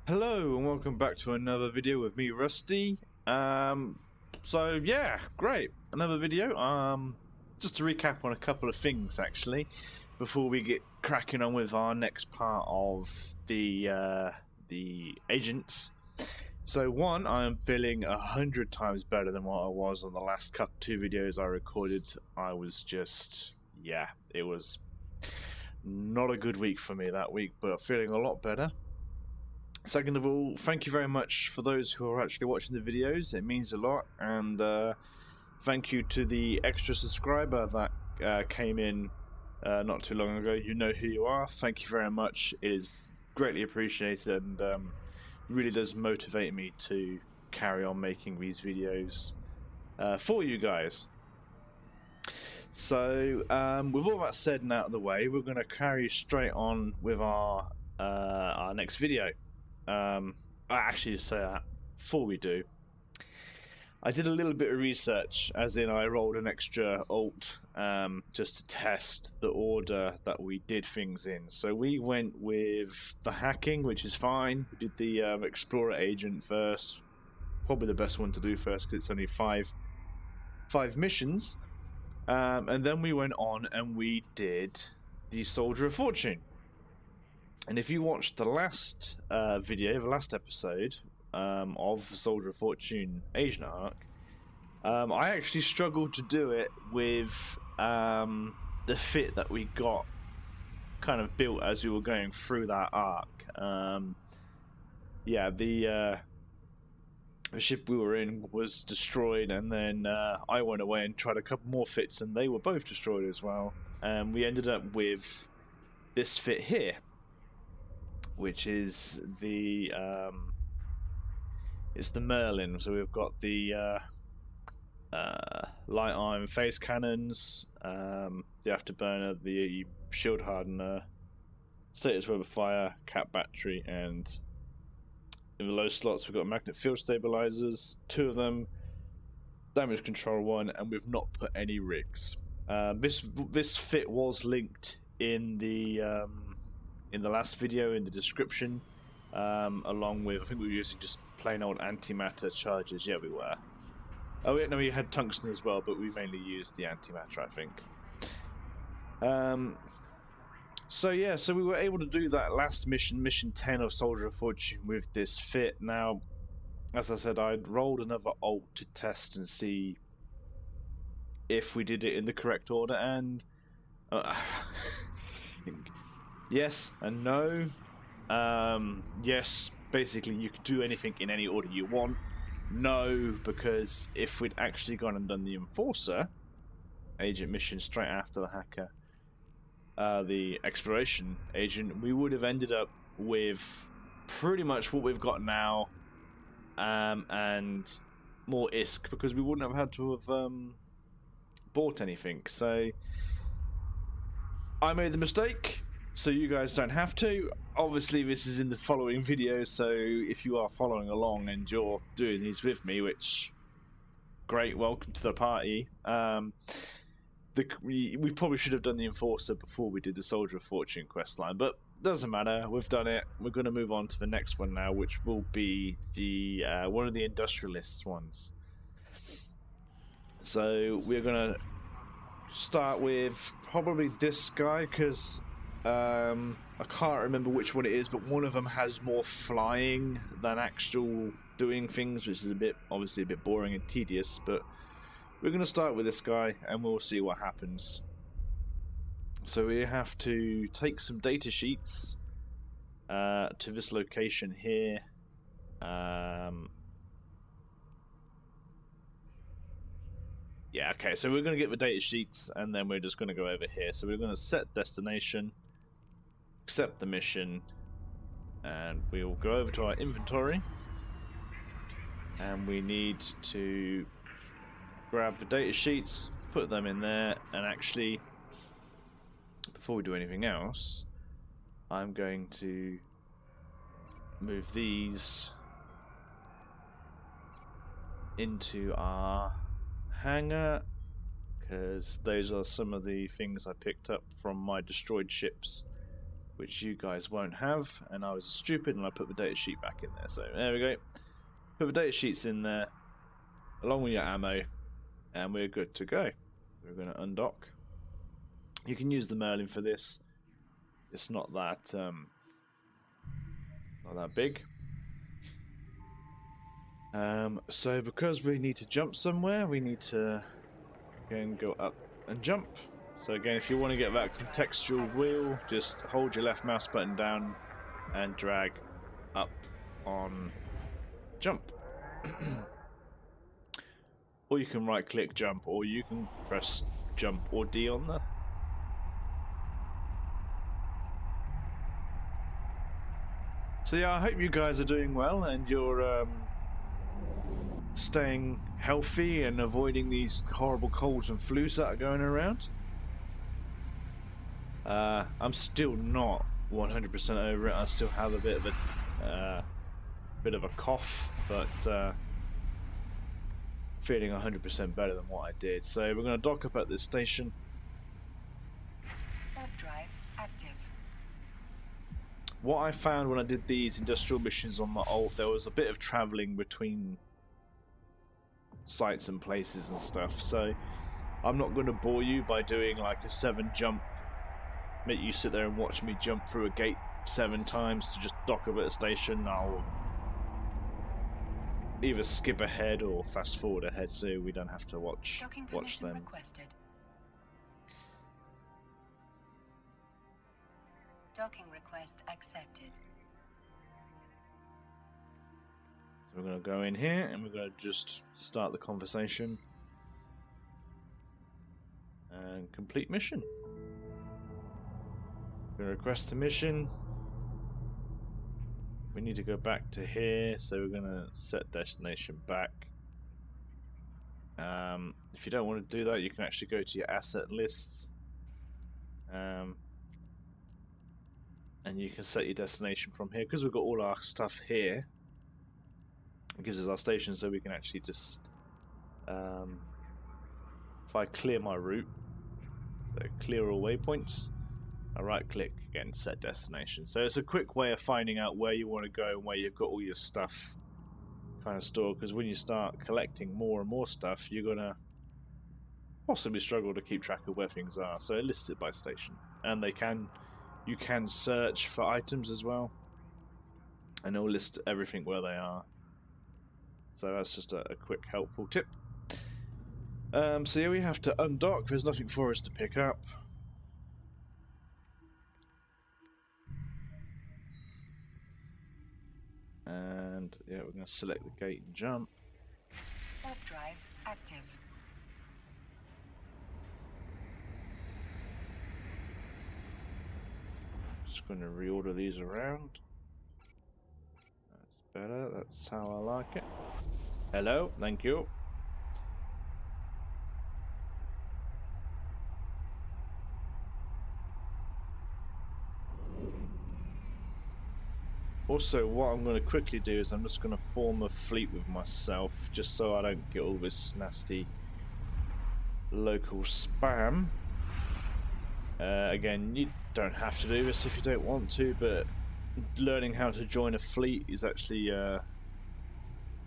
Hello and welcome back to another video with me, Rusty. So yeah, great, another video. Just to recap on a couple of things actually, before we get cracking on with our next part of the agents. So one, I'm feeling 100 times better than what I was on the last two videos I recorded. I was just, yeah, it was not a good week for me that week, but feeling a lot better. Second of all, thank you very much for those who are actually watching the videos. It means a lot. And thank you to the extra subscriber that came in not too long ago. You know who you are. Thank you very much. It is greatly appreciated and really does motivate me to carry on making these videos for you guys. So with all that said and out of the way, we're going to carry straight on with our next video. I actually say that before we do, I did a little bit of research, as in I rolled an extra alt just to test the order that we did things in. So we went with the hacking, which is fine. We did the explorer agent first, probably the best one to do first because it's only five missions, and then we went on and we did the Soldier of Fortune. And if you watched the last video, the last episode of the Soldier of Fortune Agent arc, I actually struggled to do it with the fit that we got kind of built as we were going through that arc. Yeah, the ship we were in was destroyed, and then I went away and tried a couple more fits, and they were both destroyed as well. And we ended up with this fit here, which is the it's the Merlin. So we've got the light iron face cannons, the afterburner, the shield hardener, status web of fire, cap battery, and in the low slots we've got magnet field stabilizers, 2 of them, damage control 1, and we've not put any rigs. This fit was linked in the last video in the description, along with, I think we were using just plain old antimatter charges. Yeah, we were. Oh yeah, no, we had tungsten as well, but we mainly used the antimatter, I think. So yeah, so we were able to do that last mission, mission 10 of Soldier of Fortune, with this fit. Now, as I said, I'd rolled another alt to test and see if we did it in the correct order, and yes and no. Yes, basically you can do anything in any order you want. No, because if we'd actually gone and done the Enforcer agent mission straight after the hacker, the exploration agent, we would have ended up with pretty much what we've got now, and more ISK, because we wouldn't have had to have bought anything. So I made the mistake, so you guys don't have to. Obviously this is in the following video, so if you are following along and you're doing these with me, which, great, welcome to the party. We probably should have done the Enforcer before we did the Soldier of Fortune questline, but doesn't matter, we've done it. We're going to move on to the next one now, which will be the one of the Industrialist ones. So we're going to start with probably this guy, because I can't remember which one it is, but one of them has more flying than actual doing things, which is obviously a bit boring and tedious, but we're going to start with this guy and we'll see what happens. So we have to take some data sheets to this location here. Yeah, okay, so we're going to get the data sheets and then we're just going to go over here. So we're going to set destination, accept the mission, and we will go over to our inventory, and we need to grab the data sheets, put them in there, and actually, before we do anything else, I'm going to move these into our hangar, because those are some of the things I picked up from my destroyed ships which you guys won't have, and I was stupid and I put the data sheet back in there. So there we go. Put the data sheets in there, along with your ammo, and we're good to go. So we're going to undock. You can use the Merlin for this. It's not that big. So because we need to jump somewhere, we need to again go up and jump. So again, if you want to get that contextual wheel, just hold your left mouse button down and drag up on jump. Or you can right click jump, or you can press jump or D on there. So yeah, I hope you guys are doing well and you're staying healthy and avoiding these horrible colds and flus that are going around. I'm still not 100% over it. I still have a bit of a cough, but feeling 100% better than what I did. So we're going to dock up at this station. Warp drive active. What I found when I did these industrial missions on my old, there was a bit of travelling between sites and places and stuff. So I'm not going to bore you by doing like a 7 jump. Make you sit there and watch me jump through a gate 7 times to just dock up at a station. I'll either skip ahead or fast forward ahead so we don't have to watch them. Requested. Docking request accepted. So we're going to go in here and we're going to just start the conversation and complete mission. We're going to request a mission. We need to go back to here, so we're going to set destination back. If you don't want to do that, you can actually go to your asset lists. And you can set your destination from here. Because we've got all our stuff here, it gives us our station, so we can actually just... if I clear my route, so clear all waypoints, I right click again, set destination. So it's a quick way of finding out where you want to go and where you've got all your stuff kind of stored, because when you start collecting more and more stuff, you're going to possibly struggle to keep track of where things are. So it lists it by station, and you can search for items as well, and it'll list everything where they are. So that's just a quick helpful tip. So yeah, we have to undock. There's nothing for us to pick up. And yeah, we're going to select the gate and jump. Warp drive active. Just going to reorder these around. That's better. That's how I like it. Hello, thank you. Also, what I'm going to quickly do is I'm just going to form a fleet with myself, just so I don't get all this nasty local spam. Again, you don't have to do this if you don't want to, but learning how to join a fleet is actually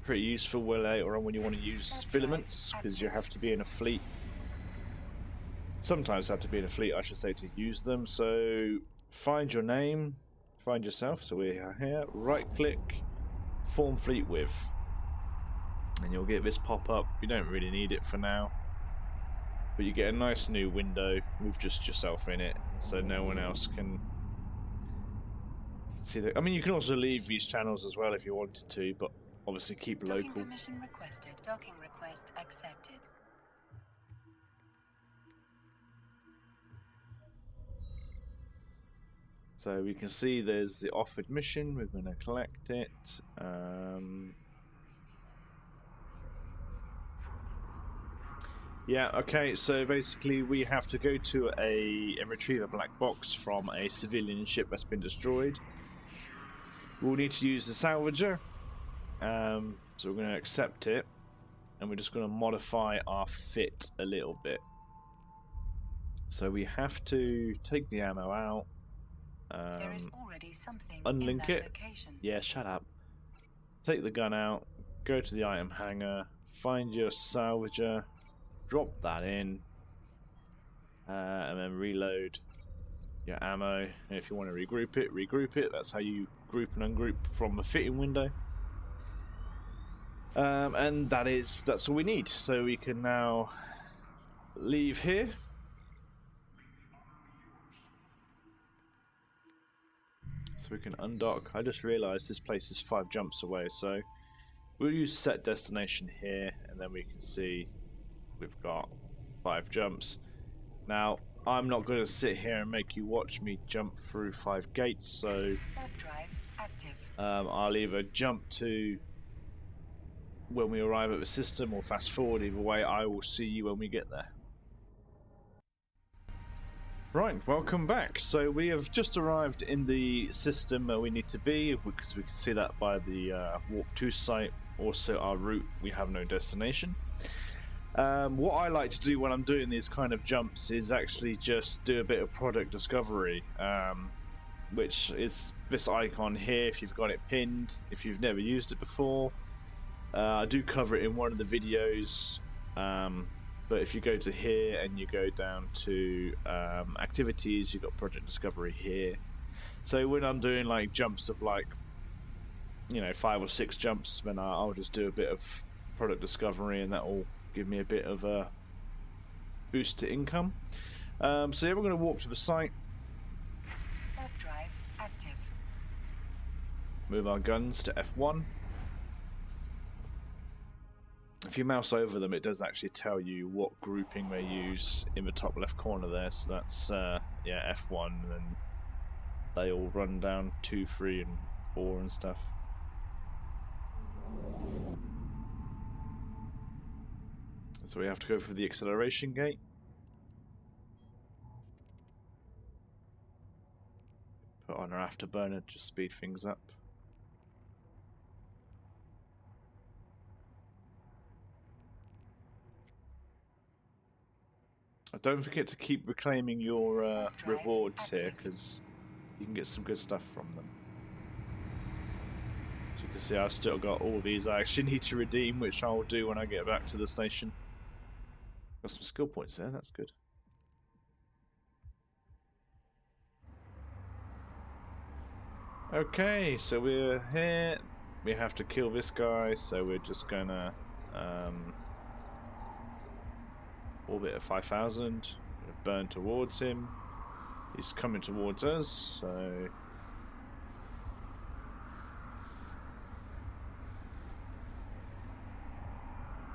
pretty useful later on when you want to use filaments, because you have to be in a fleet. Sometimes have to be in a fleet, I should say, to use them. So find your name, find yourself. So we're here, right click, form fleet with, and you'll get this pop up. You don't really need it for now, but you get a nice new window with just yourself in it, so no one else can see that. I mean, you can also leave these channels as well if you wanted to, but obviously keep local. Docking permission requested. Docking request accepted. So we can see there's the offered mission. We're going to collect it. Yeah, okay, so basically we have to go to and retrieve a black box from a civilian ship that's been destroyed. We'll need to use the salvager. So we're going to accept it, and we're just going to modify our fit a little bit. So we have to take the ammo out. There is already something unlink in that it. location. Yeah, shut up. Take the gun out, go to the item hanger, find your salvager, drop that in, and then reload your ammo. And if you want to regroup it. That's how you group and ungroup from the fitting window. And that's all we need. So we can now leave here. So we can undock. I just realised this place is 5 jumps away, so we'll use set destination here, and then we can see we've got 5 jumps. Now, I'm not going to sit here and make you watch me jump through 5 gates, so Warp drive active. I'll either jump to when we arrive at the system or fast forward. Either way, I will see you when we get there. Right, welcome back. So we have just arrived in the system where we need to be, because we can see that by the warp 2 site. Also our route, we have no destination. What I like to do when I'm doing these kind of jumps is actually just do a bit of product discovery, which is this icon here if you've got it pinned, if you've never used it before. I do cover it in one of the videos, but if you go to here and you go down to activities, you've got project discovery here. So when I'm doing like jumps of like, you know, 5 or 6 jumps, then I'll just do a bit of product discovery, and that will give me a bit of a boost to income. So yeah, we're going to warp to the site. Warp drive active. Move our guns to F1. If you mouse over them, it does actually tell you what grouping they use in the top left corner there. So that's yeah, F1, and then they all run down 2, 3, and 4 and stuff. So we have to go for the acceleration gate. Put on our afterburner to speed things up. Don't forget to keep reclaiming your rewards here, because you can get some good stuff from them. As you can see, I've still got all these I actually need to redeem, which I'll do when I get back to the station. Got some skill points there, that's good. Okay, so we're here. We have to kill this guy, so we're just gonna orbit at 5,000, burn towards him. He's coming towards us, so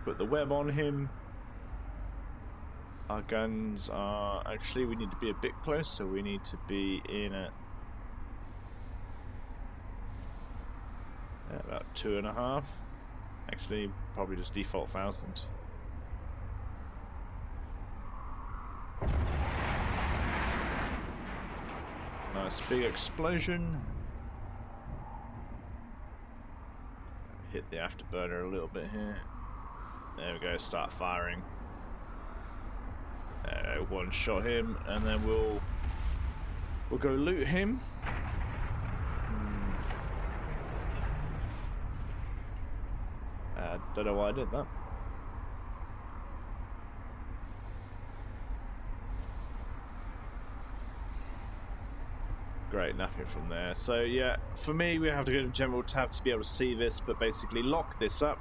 put the web on him. Our guns are actually, we need to be a bit close, so we need to be in at about 2.5. Actually, probably just default 1,000. Nice big explosion. Hit the afterburner a little bit here. There we go, start firing. One shot him, and then we'll go loot him. Don't know why I did that. Great, nothing from there. So yeah, for me, we have to go to General Tab to be able to see this, but basically lock this up.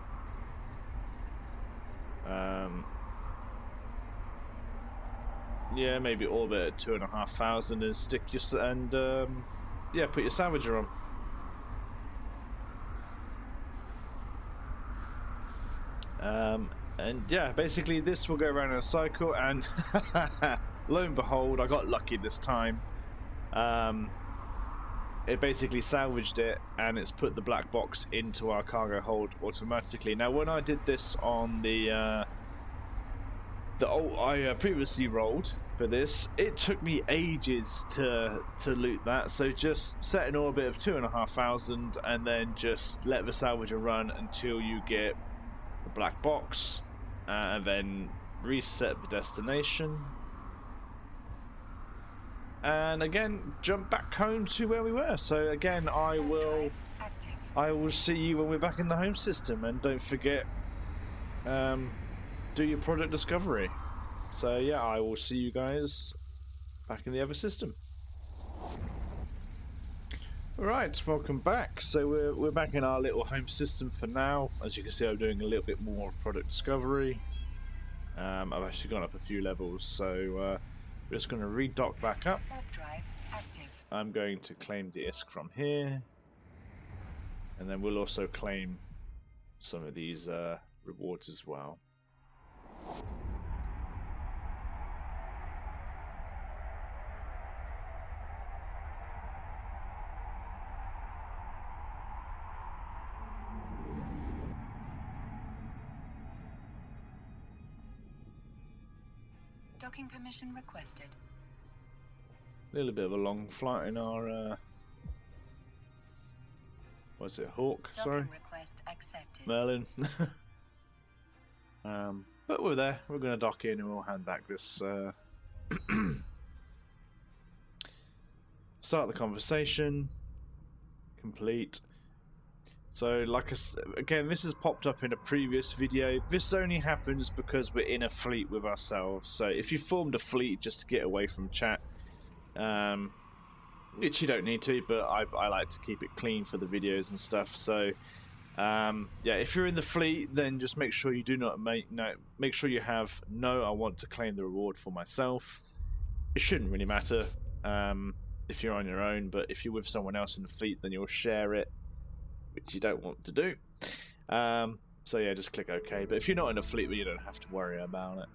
Yeah, maybe orbit at 2,500 and stick your yeah, put your salvager on. And yeah, basically this will go around in a cycle, and lo and behold, I got lucky this time. It basically salvaged it, and it's put the black box into our cargo hold automatically. Now, when I did this on the I previously rolled for this, it took me ages to loot that. So just set an orbit of 2,500, and then just let the salvager run until you get the black box, and then reset the destination. and again jump back home to where we were. So again, I will see you when we're back in the home system, and don't forget, do your product discovery. So yeah, I will see you guys back in the other system. Alright, welcome back. So we're back in our little home system for now. As you can see, I'm doing a little bit more product discovery. I've actually gone up a few levels, so we're just going to redock back up. I'm going to claim the ISK from here, and then we'll also claim some of these rewards as well. Docking permission requested. A little bit of a long flight in our what's it, Hawk? Docking Sorry, request accepted. Merlin. But we're there. We're going to dock in, and we'll hand back this. Start the conversation. Complete. So, again, this has popped up in a previous video. This only happens because we're in a fleet with ourselves. So, if you formed a fleet just to get away from chat, which you don't need to, but I like to keep it clean for the videos and stuff. So, yeah, if you're in the fleet, then just make sure you do not make sure you have I want to claim the reward for myself. It shouldn't really matter if you're on your own, but if you're with someone else in the fleet, then you'll share it, which you don't want to do. So yeah, just click OK. But if you're not in a fleet, you don't have to worry about it.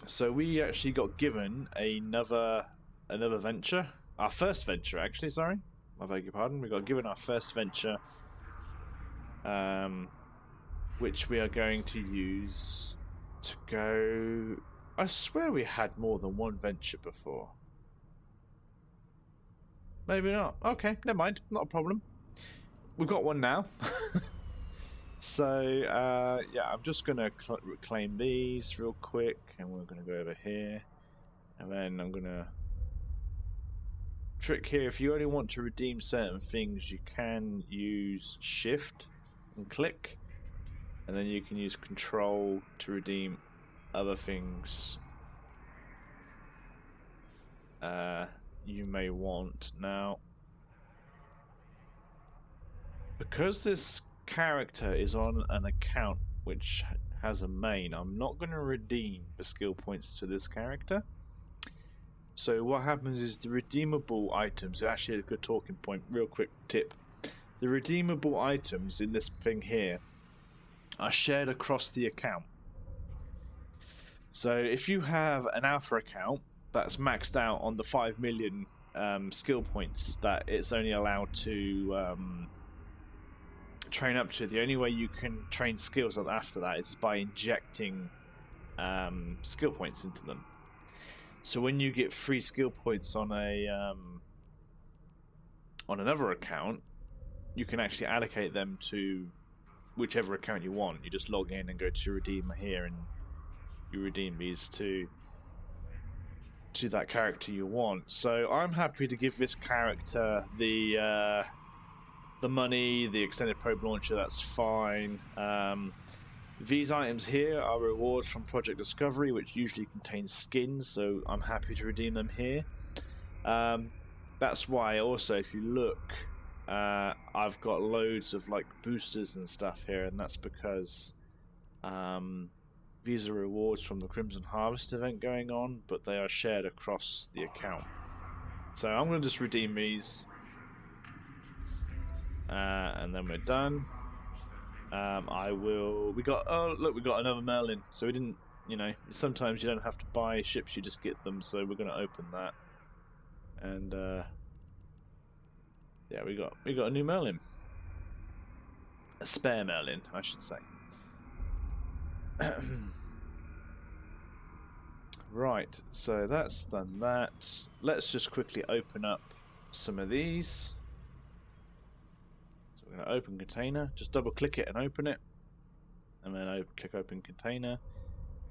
So we actually got given another venture, our first venture actually. Sorry, I beg your pardon. We got given our first venture, which we are going to use to go. I swear we had more than one venture before. Maybe not. Okay, never mind. Not a problem. We've got one now. So, yeah, I'm just going to claim these real quick, and we're going to go over here. And then I'm going to... Trick here, if you only want to redeem certain things, you can use Shift and click. And then you can use Control to redeem other things you may want. Now, because this character is on an account which has a main, I'm not going to redeem the skill points to this character. So what happens is the redeemable items, actually a good talking point, real quick tip, the redeemable items in this thing here are shared across the account. So if you have an alpha account that's maxed out on the 5 million skill points that it's only allowed to train up to, the only way you can train skills after that is by injecting skill points into them. So when you get free skill points on another account, you can actually allocate them to whichever account you want. You just log in and go to redeem here, and you redeem these to that character you want. So I'm happy to give this character the money, the extended probe launcher. That's fine. These items here are rewards from Project Discovery, which usually contains skins, so I'm happy to redeem them here. That's why also, if you look, I've got loads of like boosters and stuff here, and that's because these are rewards from the Crimson Harvest event going on, but they are shared across the account. So I'm going to just redeem these, and then we're done. We got another Merlin. So we didn't, sometimes you don't have to buy ships, you just get them. So we're going to open that, and yeah, we got a new Merlin, a spare Merlin, I should say. Right, so that's done that. Let's just quickly open up some of these. So we're going to open container. Just double click it and open it, and then click open container.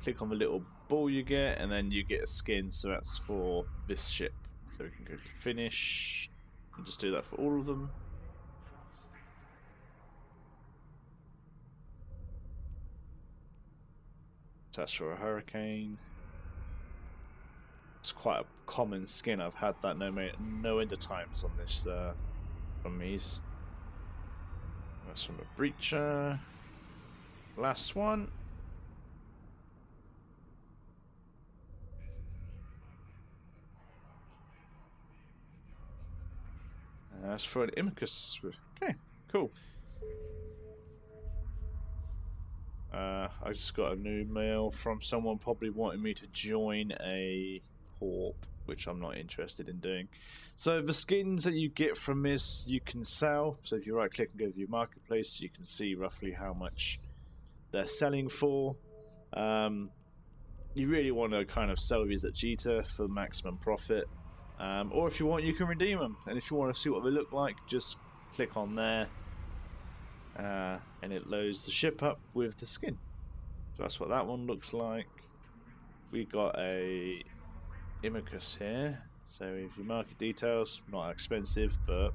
click on the little ball you get, and then you get a skin. So that's for this ship. So we can go to finish and just do that for all of them. So that's for a hurricane. It's quite a common skin. I've had that no end of times on this from these. That's from a breacher. Last one. That's for an Imicus. Okay, cool. I just got a new mail from someone probably wanting me to join a corp, which I'm not interested in doing. So the skins that you get from this you can sell. So if you right click and go to your marketplace, you can see roughly how much they're selling for. You really want to kind of sell these at Cheetah for maximum profit. Or if you want, you can redeem them. And if you want to see what they look like, just click on there. And it loads the ship up with the skin. So that's what that one looks like. We got a Imicus here. So if you market details, not expensive, but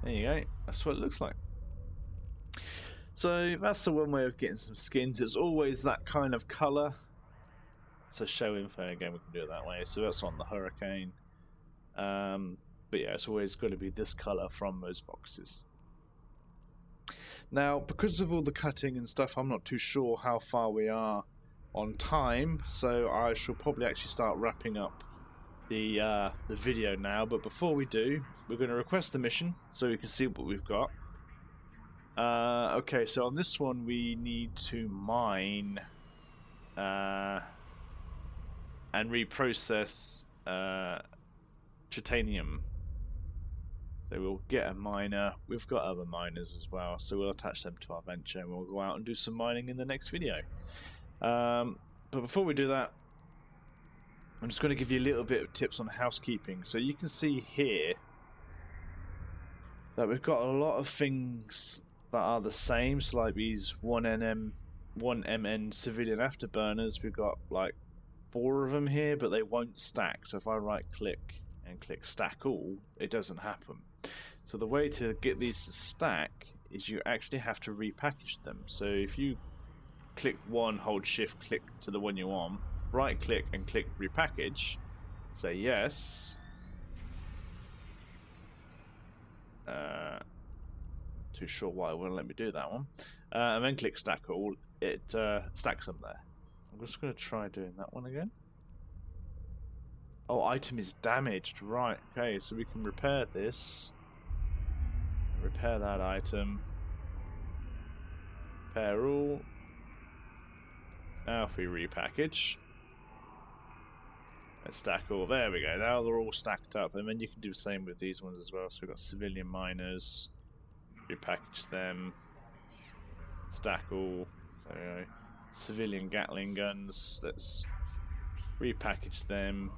there you go. That's what it looks like. So that's the one way of getting some skins. It's always that kind of colour. So show info again, we can do it that way. So that's on the hurricane. But yeah, it's always going to be this colour from those boxes. Now, because of all the cutting and stuff, I'm not too sure how far we are on time, so I shall probably actually start wrapping up the video now. But before we do, we're going to request the mission so we can see what we've got. Okay, so on this one we need to mine and reprocess titanium. So we'll get a miner. We've got other miners as well, so we'll attach them to our venture and we'll go out and do some mining in the next video. But before we do that, I'm just going to give you a little bit of tips on housekeeping. So you can see here that we've got a lot of things that are the same. So like these 1MN civilian afterburners, we've got like 4 of them here, but they won't stack. So if I right click and click stack all, it doesn't happen. So the way to get these to stack is you actually have to repackage them. So if you click one, hold shift, click to the one you want, right click and click repackage, say yes. Too sure why it won't let me do that one. And then click stack all, it stacks them there. I'm just going to try doing that one again. Oh, item is damaged. Right, okay, so we can repair this. Repair that item. Repair all. Now if we repackage. Let's stack all. There we go. Now they're all stacked up. And then you can do the same with these ones as well. So we've got civilian miners. Repackage them. Stack all. There we go. Civilian Gatling guns. Let's repackage them.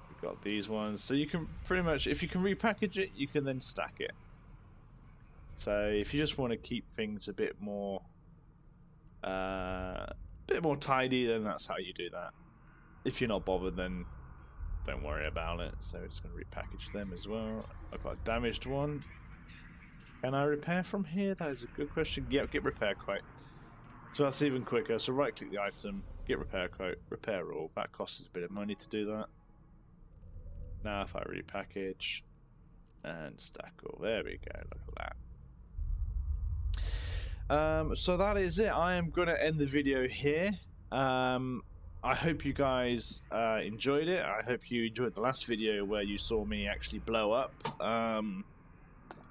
We've got these ones, so you can pretty much, if you can repackage it, you can then stack it. So if you just want to keep things a bit more tidy, then that's how you do that. If you're not bothered, then don't worry about it. So we're just going to repackage them as well. I've got a damaged one. Can I repair from here? That is a good question. Yep, get repair quote. So that's even quicker. So right click the item, get repair quote, repair all. That costs us a bit of money to do that. Now if I repackage and stack all, there we go, look at that. So that is it. I am going to end the video here. I hope you guys enjoyed it. I hope you enjoyed the last video where you saw me actually blow up.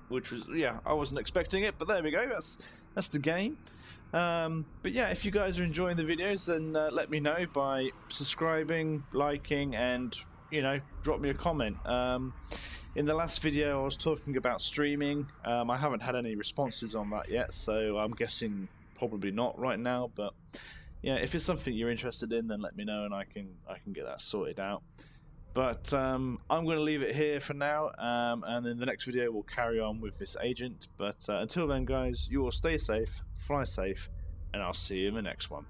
Which was, yeah, I wasn't expecting it, but there we go. That's the game. But yeah, if you guys are enjoying the videos, then let me know by subscribing, liking, and drop me a comment. In the last video I was talking about streaming. I haven't had any responses on that yet, so I'm guessing probably not right now, but yeah, if it's something you're interested in, then let me know and I can get that sorted out. But I'm going to leave it here for now, and in the next video we'll carry on with this agent. But until then, guys, you all stay safe, fly safe, and I'll see you in the next one.